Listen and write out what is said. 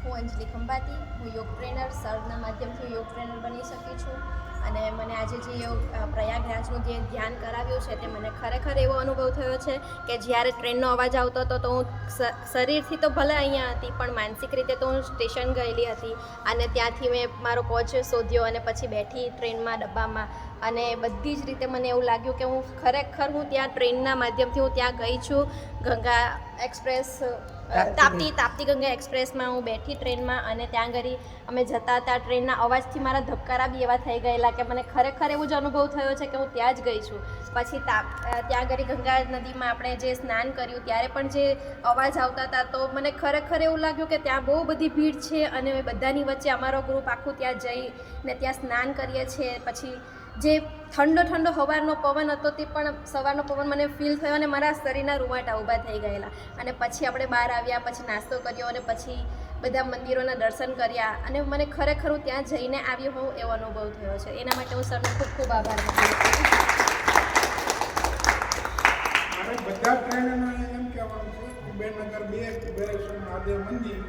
હું અંજલિ ખંભાતી, હું યોગ ટ્રેનર સરના માધ્યમથી યોગ ટ્રેનર બની શકી છું. અને મને આજે જે યોગ પ્રયાગરાજનું જે ધ્યાન કરાવ્યું છે તે મને ખરેખર એવો અનુભવ થયો છે કે જ્યારે ટ્રેનનો અવાજ આવતો હતો તો હું શરીરથી તો ભલે અહીંયા હતી પણ માનસિક રીતે તો હું સ્ટેશન ગયેલી હતી. અને ત્યાંથી મેં મારો કોચ શોધ્યો અને પછી બેઠી ટ્રેનમાં ડબ્બામાં. અને બધી જ રીતે મને એવું લાગ્યું કે હું ખરેખર ત્યાં ટ્રેનના માધ્યમથી હું ત્યાં ગઈ છું. ગંગા એક્સપ્રેસ તાપ્તી ગંગા એક્સપ્રેસમાં હું બેઠી ટ્રેનમાં અને ત્યાં આગળ અમે જતા હતા. ટ્રેનના અવાજથી મારા ધબકારા બી એવા થઈ ગયેલા કે મને ખરેખર એવું જ અનુભવ થયો છે કે હું ત્યાં જ ગઈ છું. પછી ત્યાં આગળ ગંગા નદીમાં આપણે જે સ્નાન કર્યું ત્યારે પણ જે અવાજ આવતા હતા તો મને ખરેખર એવું લાગ્યું કે ત્યાં બહુ બધી ભીડ છે અને બધાની વચ્ચે અમારો ગ્રુપ આખું ત્યાં જઈને ત્યાં સ્નાન કરીએ છીએ. પછી જે ઠંડો સવારનો પવન હતો તે પણ સવારનો પવન મને ફીલ થયો અને મારા શરીરના રૂવાટા ઊભા થઈ ગયેલા. અને પછી આપણે બહાર આવ્યા, પછી નાસ્તો કર્યો અને પછી બધા મંદિરોના દર્શન કર્યા અને મને ખરેખર હું ત્યાં જઈને આવી હોઉં એવો અનુભવ થયો છે. એના માટે હું સરનો ખૂબ ખૂબ આભાર માનું છું. મારે બધા ટ્રેનરને એમ કહેવાનું છે કે બેનગર 2 બેરેશ્વર મહાદેવ મંદિર